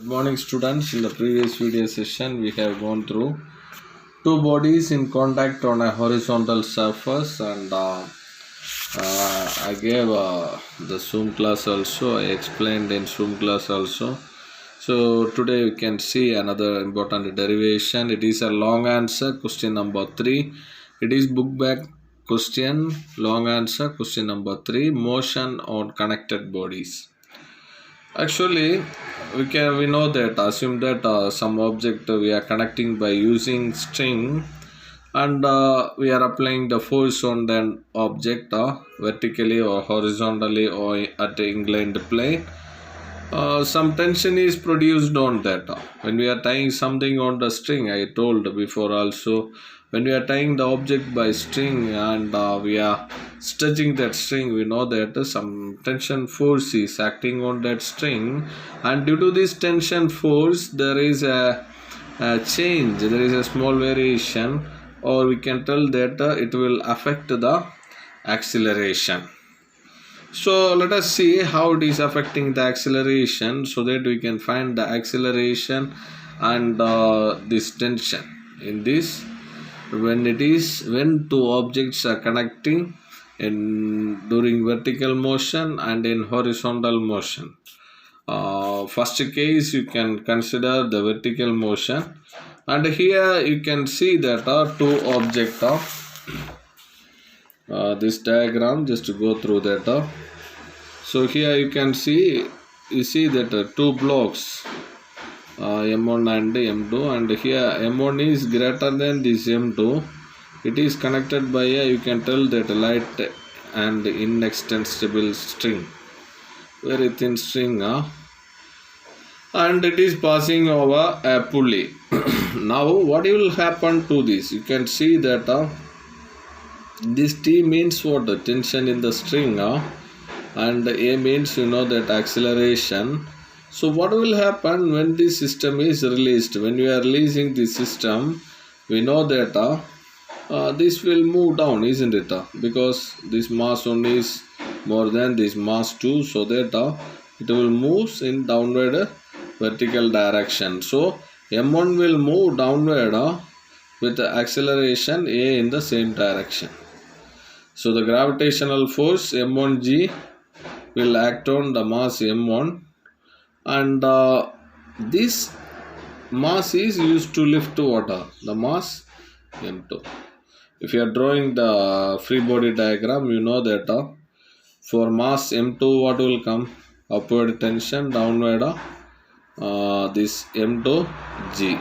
Good morning, students. In the previous video session, we have gone through two bodies in contact on a horizontal surface, and I gave the Zoom class also. I explained in Zoom class also. So today we can see another important derivation. It is a long answer, question number 3. It is book back question, long answer, question number 3. Motion on connected bodies. Actually, we know that assume that some object we are connecting by using string, and we are applying the force on that object vertically or horizontally or at the inclined plane. Some tension is produced on that. When we are tying something on the string, I told before also, when we are tying the object by string and we are stretching that string, we know that some tension force is acting on that string, and due to this tension force, there is a change, there is a small variation, or we can tell that it will affect the acceleration. So let us see how it is affecting the acceleration, so that we can find the acceleration and this tension in this when two objects are connecting in during vertical motion and in horizontal motion. First case you can consider the vertical motion, and here you can see that two objects this diagram, just to go through that. So here you can see that two blocks M1 and M2, and here M1 is greater than this M2. It is connected by a, you can tell that, light and inextensible string, very thin string, and it is passing over a pulley. Now what will happen to this? You can see that this T means what? The tension in the string, and A means, you know, that acceleration. So what will happen when this system is released? When we are releasing this system, we know that this will move down, isn't it? Because this mass 1 is more than this mass 2, so that it will move in downward vertical direction. So M1 will move downward with the acceleration A in the same direction. So the gravitational force M1G will act on the mass M1, and this mass is used to lift water, the mass M2. If you are drawing the free body diagram, you know that for mass M2 what will come? Upward tension, downward this M2G.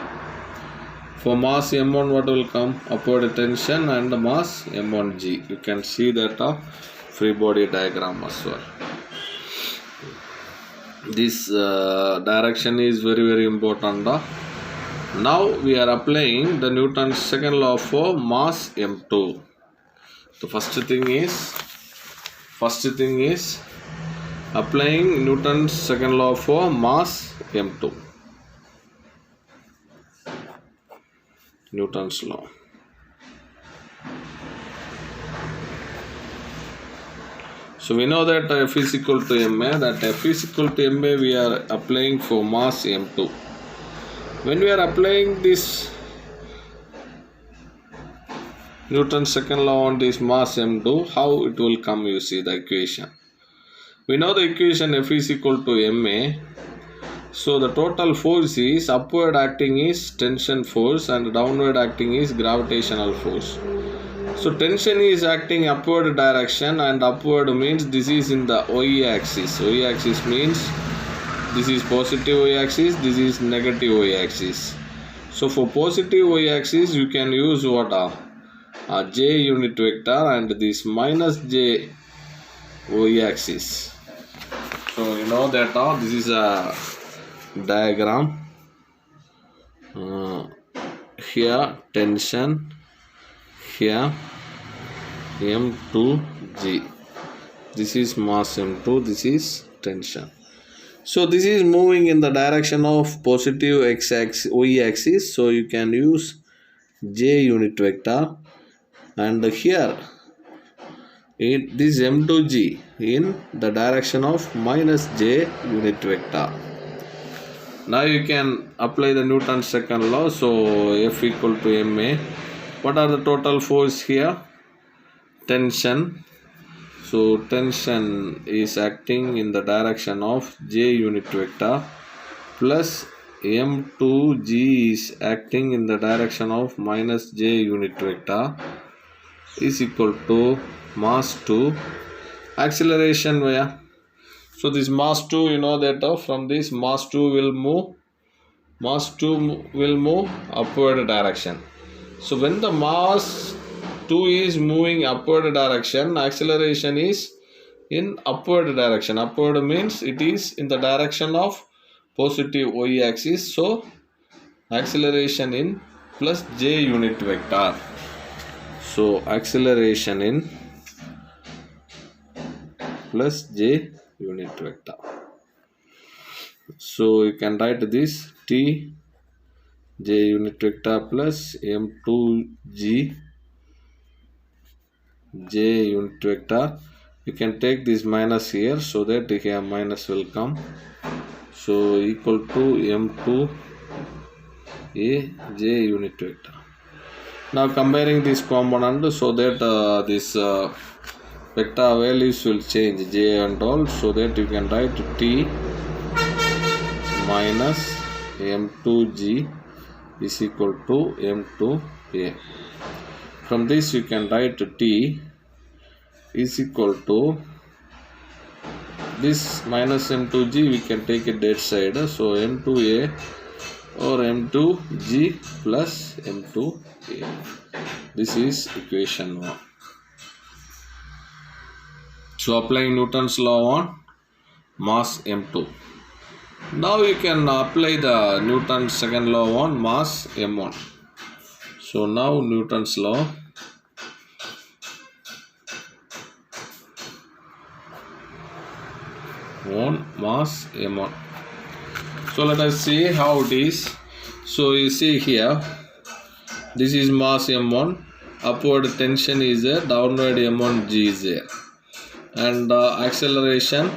For mass M1 what will come? Upward tension and mass M1G. You can see that free body diagram as well. This direction is very important. Now we are applying the Newton's second law for mass M2. The first thing is applying Newton's second law for mass M2. Newton's law. So we know that F is equal to ma, that F is equal to ma we are applying for mass M2. When we are applying this Newton's second law on this mass M2, how it will come? You see the equation. We know the equation F is equal to ma. So the total force is upward acting is tension force and downward acting is gravitational force. So tension is acting upward direction, and upward means this is in the y axis. Y axis means this is positive y axis, this is negative y axis. So for positive y axis you can use what? J unit vector, and this minus j y axis. So you know that this is a diagram. Here tension, here M2G. This is mass M2, this is tension. So this is moving in the direction of positive x-axis, y-axis. So you can use J unit vector, and here this M2G in the direction of minus J unit vector. Now you can apply the Newton's second law. So F equal to ma. What are the total force here? Tension. So tension is acting in the direction of J unit vector plus M2G is acting in the direction of minus J unit vector is equal to mass 2 acceleration via. So this mass 2, you know that from this mass 2 will move upward direction. So when the mass 2 is moving upward direction, acceleration is in upward direction. Upward means it is in the direction of positive y axis. So acceleration in plus J unit vector. So acceleration in plus J unit vector. So you can write this T J unit vector plus M2G J unit vector. You can take this minus here so that here minus will come. So equal to M2 A J unit vector. Now comparing this component so that this vector values will change J and all, so that you can write T minus M2G is equal to M2A. From this you can write T is equal to this minus M2G, we can take it that side. So M2A or M2G plus M2A. This is equation 1. So applying Newton's law on mass M2. Now you can apply the Newton's second law on mass M1. So now Newton's law. On mass M1. So let us see how it is. So you see here, this is mass M1, upward tension is there, downward M1G is there, and acceleration,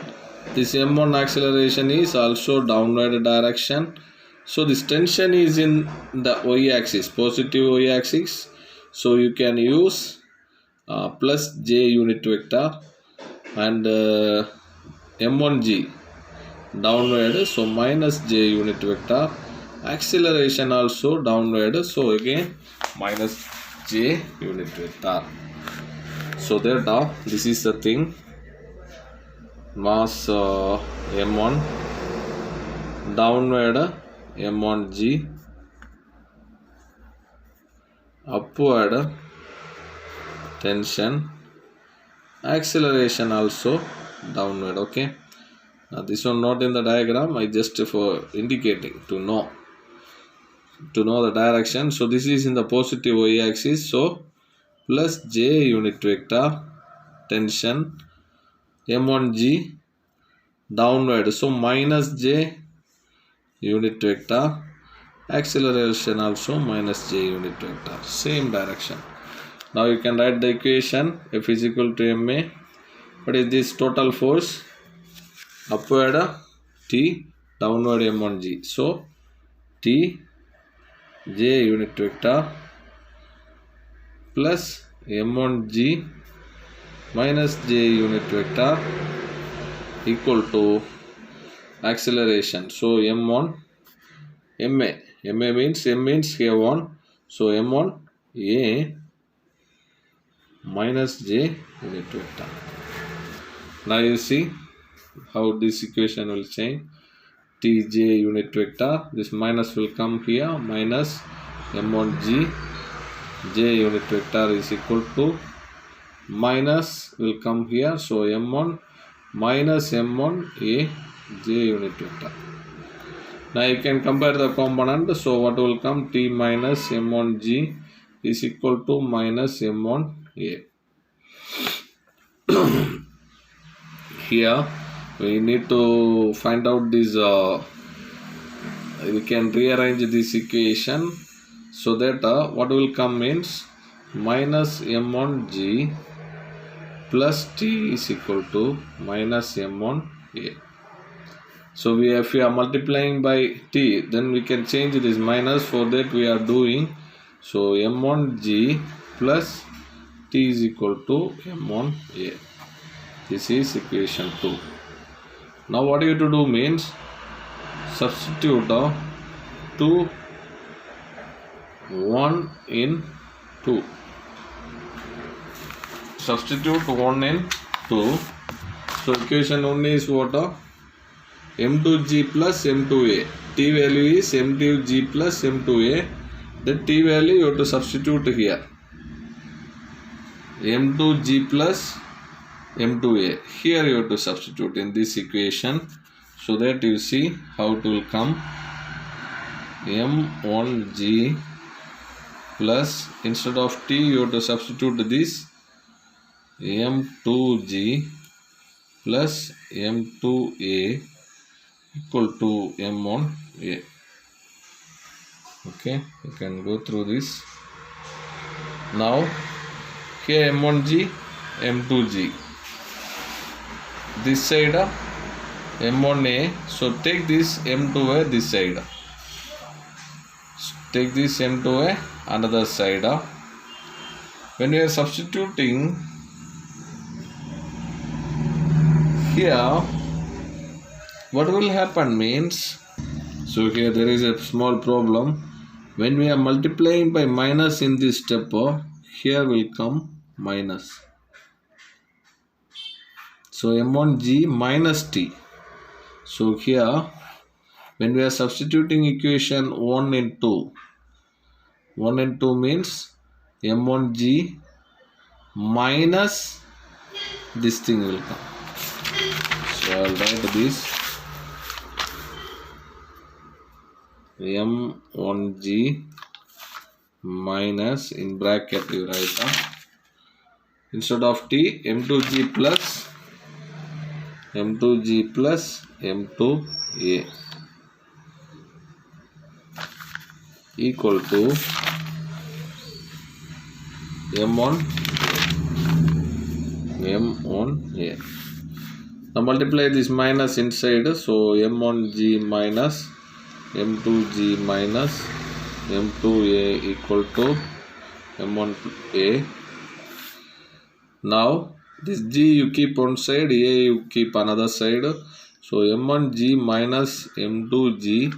this M1 acceleration is also downward direction. So this tension is in the y axis, positive y axis. So you can use plus J unit vector and M1G downward, so minus J unit vector, acceleration also downward, so again minus J unit vector. So there now this is the thing, mass M1, downward M1G, upward tension, acceleration also downward. Okay, this one not in the diagram, I just for indicating to know the direction. So this is in the positive y axis, so plus J unit vector, tension M1G downward, so minus J unit vector, acceleration also minus J unit vector, same direction. Now you can write the equation, F is equal to ma. What is this total force? Upward T, downward M1G. So T J unit vector plus M1G minus J unit vector equal to acceleration. So M1 MA. MA means M means here 1. So M1 A minus J unit vector. Now you see how this equation will change. Tj unit vector, this minus will come here, minus M1G J unit vector is equal to minus will come here, so M1 minus M1 A J unit vector. Now you can compare the component, so what will come? T minus M1G is equal to minus M1 A. Here we need to find out this, we can rearrange this equation so that what will come means minus M1G plus T is equal to minus M1A. So if we are multiplying by t, then we can change this minus. For that we are doing, so m1g plus t is equal to m1a. This is equation 2. Now what you have to do means substitute 2 1 in 2. Substitute 1 in 2. So equation 1 is what? M2g plus M2a. T value is M2g plus M2a. The t value you have to substitute here. M2g plus M2a. Here you have to substitute in this equation, so that you see how it will come. M1g plus, instead of t you have to substitute this M2g plus M2a equal to M1a. Okay, you can go through this. Now here M1g, M2g, this side M1a, so take this M2a this side, take this M2a another side. When we are substituting here, what will happen means, so here there is a small problem. When we are multiplying by minus in this step, here will come minus. So M1g minus t. So here when we are substituting equation 1 in 2, 1 in 2 means M1g minus this thing will come. So I will write this M1g minus, in bracket you write instead of t M2g plus M2a equal to M1a. Now multiply this minus inside, so M1g minus M2g minus M2a equal to M1a. Now this g you keep one side, a you keep another side, so M1g minus M2g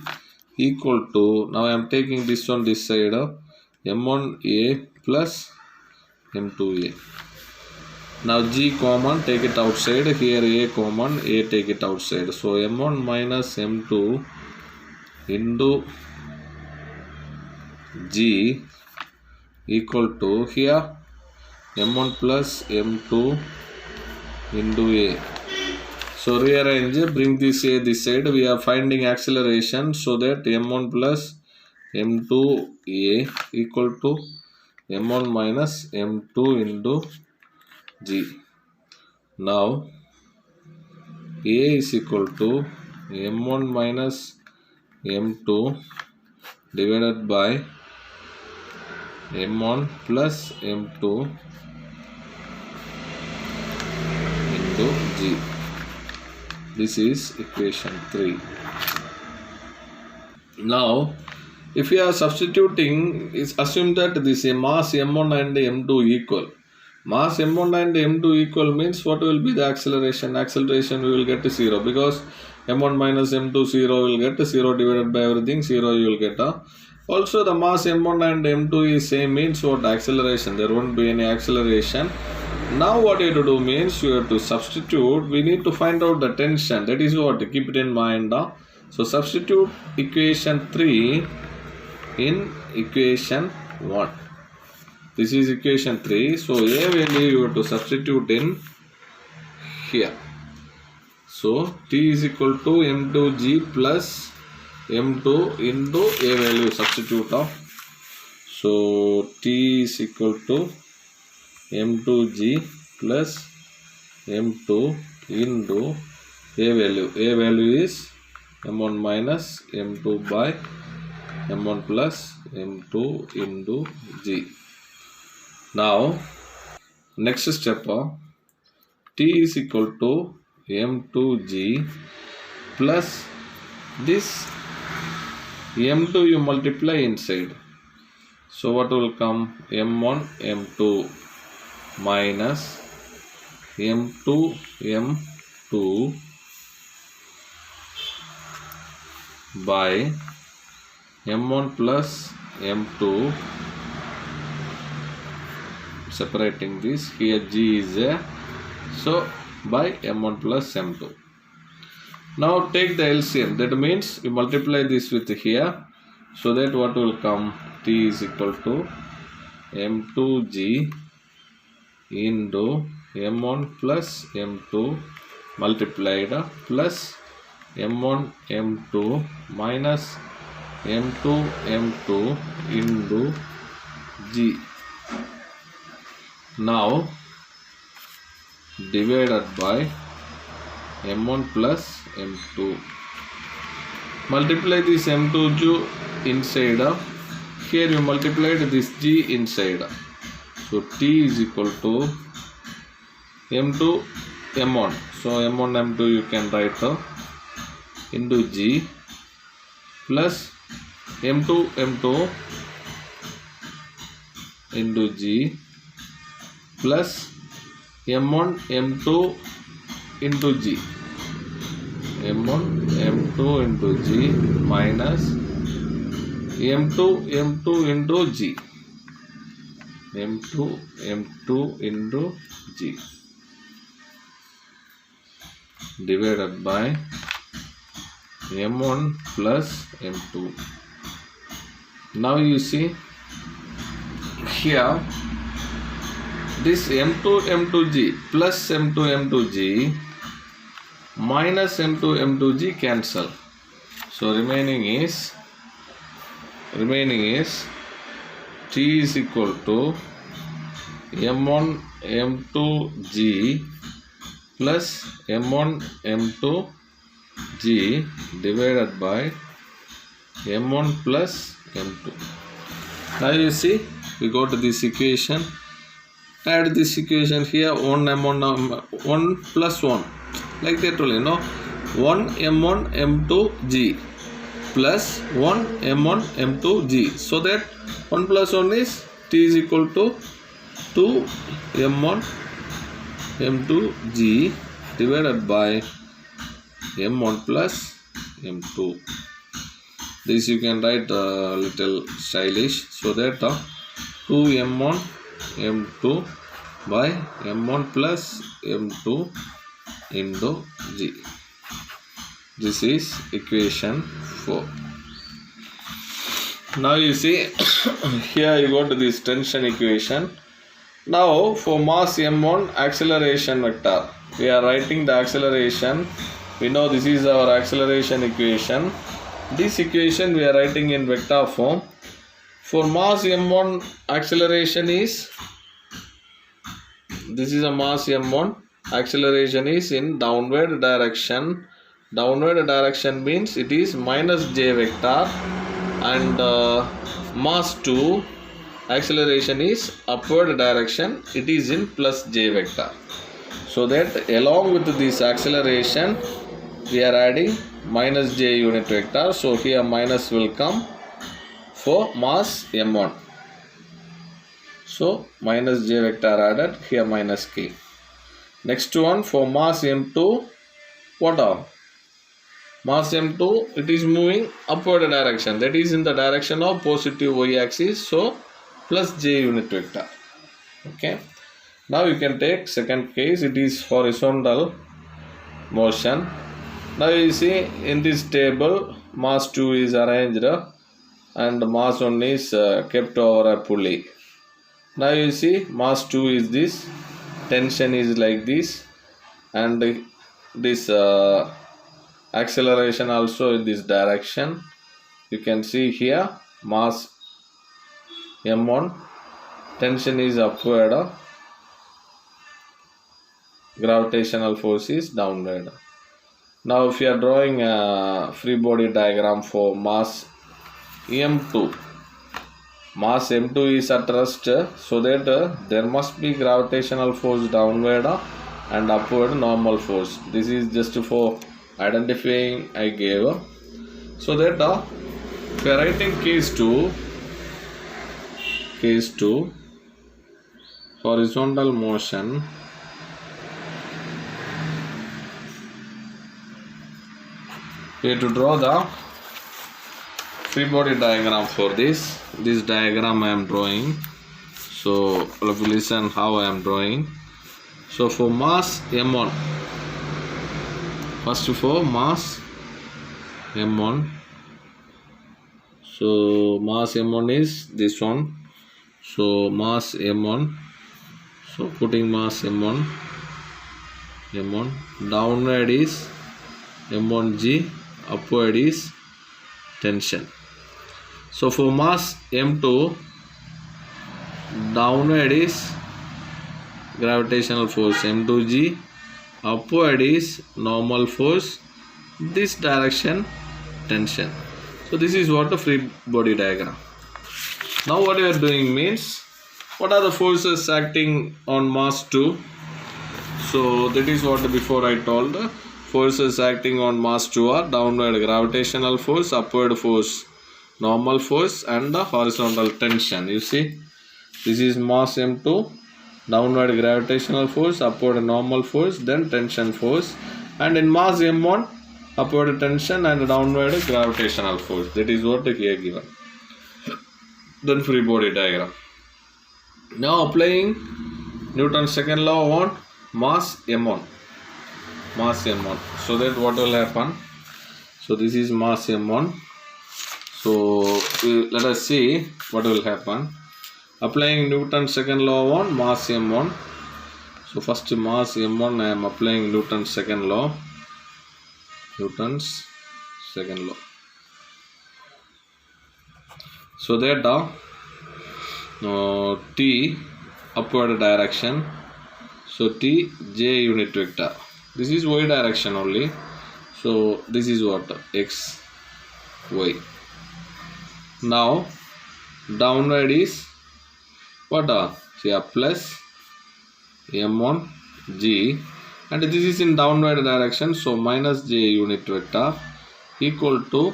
equal to, now I am taking this one this side, M1a plus M2a. Now g common, take it outside, here a common, a take it outside, so M1 minus M2 into g equal to, here M1 plus M2 into a. So rearrange, bring this a this side. We are finding acceleration, so that M1 plus M2a equal to M1 minus M2 into g. Now a is equal to M1 minus M2 divided by M1 plus M2 into g. This is equation 3. Now if we are substituting, is assume that this mass M1 and M2 equal. Mass M1 and M2 equal means what will be the acceleration? Acceleration we will get to 0, because M1 minus M2 0 will get 0 divided by everything 0 you will get. Also the mass M1 and M2 is same means what? Acceleration. There won't be any acceleration. Now what you have to do means you have to substitute. We need to find out the tension. That is what, keep it in mind. So substitute equation 3 in equation 1. This is equation 3. So a value you have to substitute in here. So t is equal to M2g plus M2 into a value substitute of. So t is equal to M2g plus M2 into a value. A value is M1 minus M2 by M1 plus M2 into g. Now next step, t is equal to M2g plus this m2 you multiply inside. So what will come? m1 m2 minus m2 m2 by m1 plus m2, separating this, here g is there, so by m1 plus m2. Now take the LCM, that means you multiply this with here, so that what will come? T is equal to m2g into m1 plus m2 multiplied plus m1 m2 minus m2 m2 into g. Now divided by m1 plus m2. Multiply this m2 inside. Here you multiplied this g inside. So t is equal to m2 m1. So m1 m2 you can write into g plus m2 m2 into g plus m1 m2 into g, m1 m2 into g minus m2 m2 into g, m2 m2 into g divided by m1 plus m2. Now you see here this m2 m2g plus m2 m2g minus m2 m2g cancel. So remaining is t is equal to m1 m2g plus m1 m2g divided by m1 plus m2. Now you see we go to this equation, add this equation here, 1 m1 1 plus 1 like that only, 1 m1 m2g plus 1 m1 m2g, so that 1 plus 1 is t is equal to 2 m1 m2g divided by m1 plus m2. This you can write a little stylish, so that 2 m1 m2 by m1 plus m2 into g. This is equation 4. Now you see here you go to this tension equation. Now for mass m1 acceleration vector, we are writing the acceleration. We know this is our acceleration equation. This equation we are writing in vector form. For mass m1 acceleration is, this is a mass m1, acceleration is in downward direction. Downward direction means it is minus j vector, and mass 2 acceleration is upward direction, it is in plus j vector. So that along with this acceleration we are adding minus j unit vector, so here minus will come for mass m1. So minus j vector added, here minus k. Next one for mass m2, what are? Mass m2, it is moving upward direction, that is in the direction of positive y axis, so plus j unit vector. Okay. Now you can take second case, it is horizontal motion. Now you see in this table mass 2 is arranged and mass 1 is kept over a pulley. Now you see mass 2 is this, tension is like this, and this acceleration also in this direction. You can see here mass m1, tension is upward, gravitational force is downward. Now if you are drawing a free body diagram for mass m2, mass m2 is at rest, so that there must be gravitational force downward and upward normal force. This is just for identifying I gave. So that if we are writing case 2 horizontal motion, we have to draw the free body diagram for this. This diagram I am drawing. So listen how I am drawing. So for mass m1, first for mass m1, so mass m1 is this one. So mass m1, so putting mass m1, downward is m1g, upward is tension. So for mass m2, downward is gravitational force m2g, upward is normal force, this direction tension. So this is what the free body diagram. Now what we are doing means, what are the forces acting on mass 2? So that is what before I told. Forces acting on mass 2 are downward gravitational force, upward force normal force, and the horizontal tension. You see, this is mass m2, downward gravitational force, upward normal force, then tension force, and in mass m1, upward tension and downward gravitational force. That is what here given. Then free body diagram. Now applying Newton's second law on mass m1. So that what will happen? So this is mass m1. So let us see what will happen. Applying Newton's second law on mass m1. So first mass m1 I am applying Newton's second law. So that T upward direction. So T j unit vector. This is y direction only. So this is what? X, y. Now downward is what? Here plus m1 g, and this is in downward direction. So minus j unit vector equal to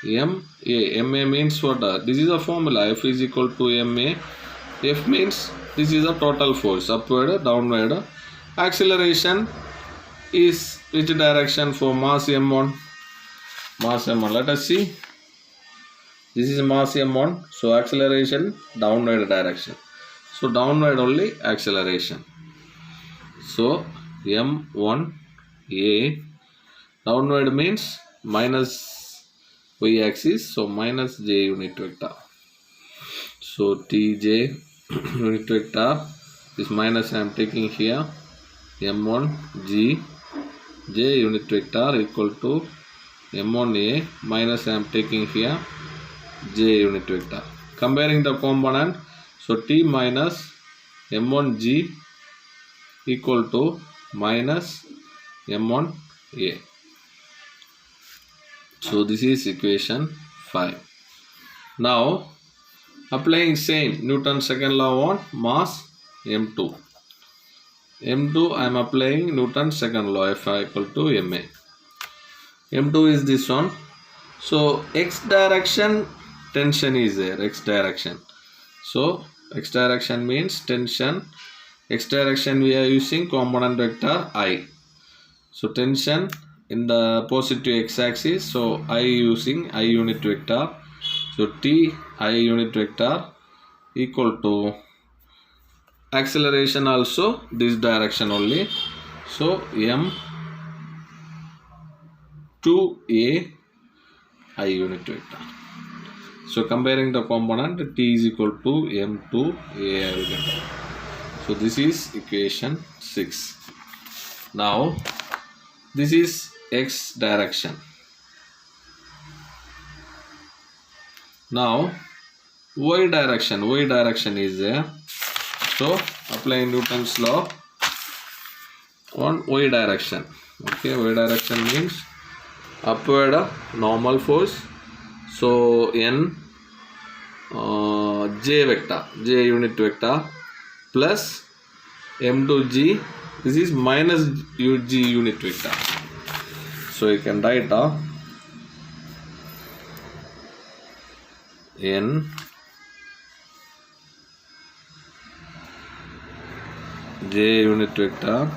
ma. Ma means what? This is a formula. F is equal to ma. F means this is a total force, upward, downward. Acceleration is which direction for mass m1? Let us see. This is mass m1. So acceleration downward direction. So downward only acceleration. So m1a, downward means minus y axis. So minus j unit vector. So tj unit vector, this minus I am taking here, m1 g, j unit vector equal to m1a minus I am taking here j unit vector. Comparing the component, so t minus m1 g equal to minus m1a. So this is equation 5. Now applying same Newton's second law on mass m2. I am applying Newton's second law, F equal to ma. m2 is this one. So x direction tension is there, x direction. So x direction means tension. X direction we are using component vector I. So tension in the positive x axis. So I using I unit vector. So t I unit vector equal to acceleration also this direction only. So m2a I unit vector. So comparing the component, t is equal to m2a I vector. So this is equation 6. Now this is x direction. Now y direction is there. So applying Newton's law on y direction. Okay, y direction means upward normal force. So n j unit vector plus m2g, this is minus g unit vector. So you can write n j unit vector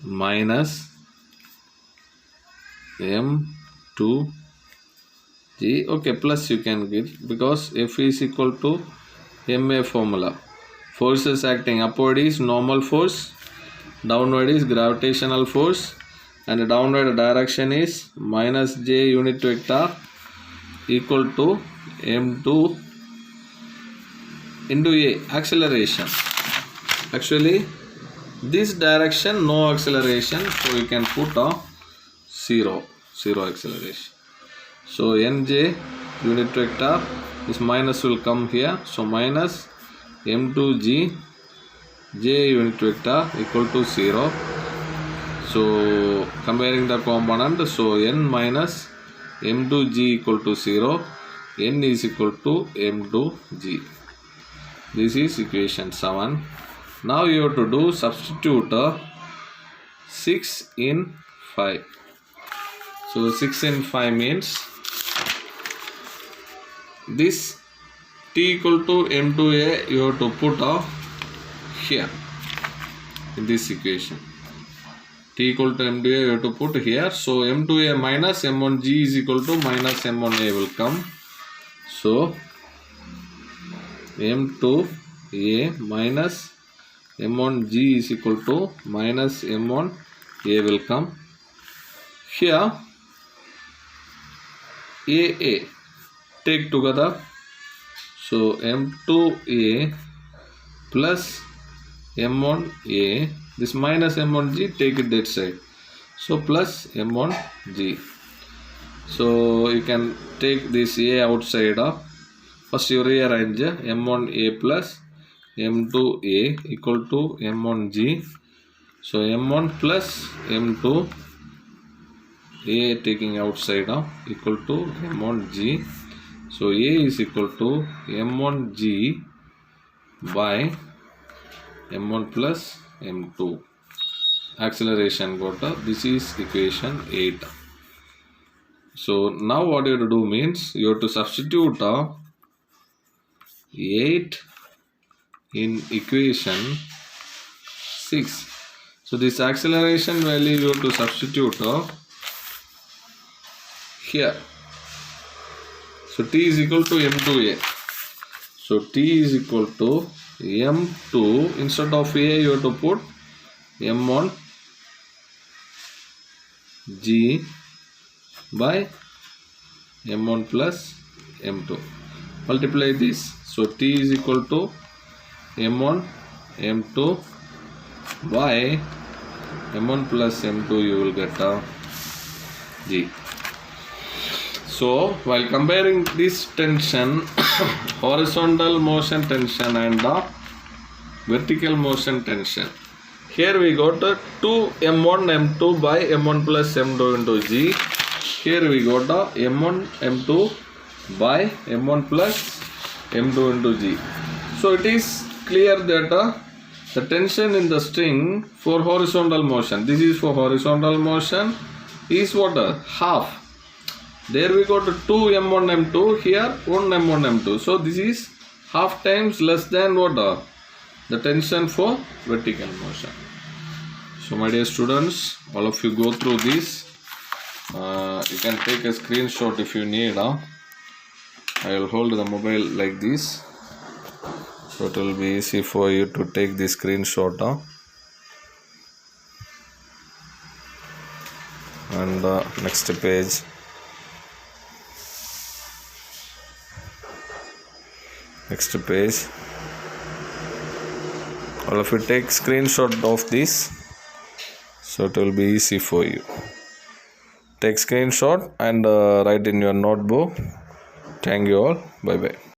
minus m2 g. Okay, plus you can get, because F is equal to ma formula. Forces acting upward is normal force, downward is gravitational force, and the downward direction is minus j unit vector equal to m2 into a acceleration. Actually this direction no acceleration, so you can put a zero acceleration. So nj unit vector, this minus will come here, so minus m2g j unit vector equal to 0. So comparing the component, so n minus m2g equal to 0, n is equal to m2g. This is equation 7. Now you have to do substitute 6 in 5. So 6 in 5 means this t equal to m2a you have to put here in this equation. T equal to m2a you have to put here. So m2a minus m1g is equal to minus m1a will come. So m2a minus m1g is equal to minus m1a will come. Here a take together, so m2a plus m1a, this minus m1g take it that side, so plus m1g. So you can take this a outside. First you rearrange m1a plus m2a equal to m1g. So m1 plus m2 a taking outside equal to m1g. So a is equal to m1g by m1 plus m2. Acceleration got this is equation 8. So now what you have to do means you have to substitute 8 in equation 6. So this acceleration value you have to substitute here. So t is equal to m2a. So t is equal to m2, instead of a you have to put m1 g by m1 plus m2. Multiply this. So t is equal to m1 m2 by m1 plus m2 you will get g. So while comparing this tension, horizontal motion tension and vertical motion tension, here we got 2 m1 m2 by m1 plus m2 into g. Here we got m1 m2 by m1 plus m2 into g. So it is clear that the tension in the string for horizontal motion, this is for horizontal motion, is what? Half. There we got 2 m1 m2, here 1 m1 m2. So this is half times less than what? The tension for vertical motion. So my dear students, all of you go through this. You can take a screenshot if you need. I will hold the mobile like this, so it will be easy for you to take the screenshot. And next page. Next page. All of you take screenshot of this, so it will be easy for you. Take screenshot and write in your notebook. Thank you all. Bye bye.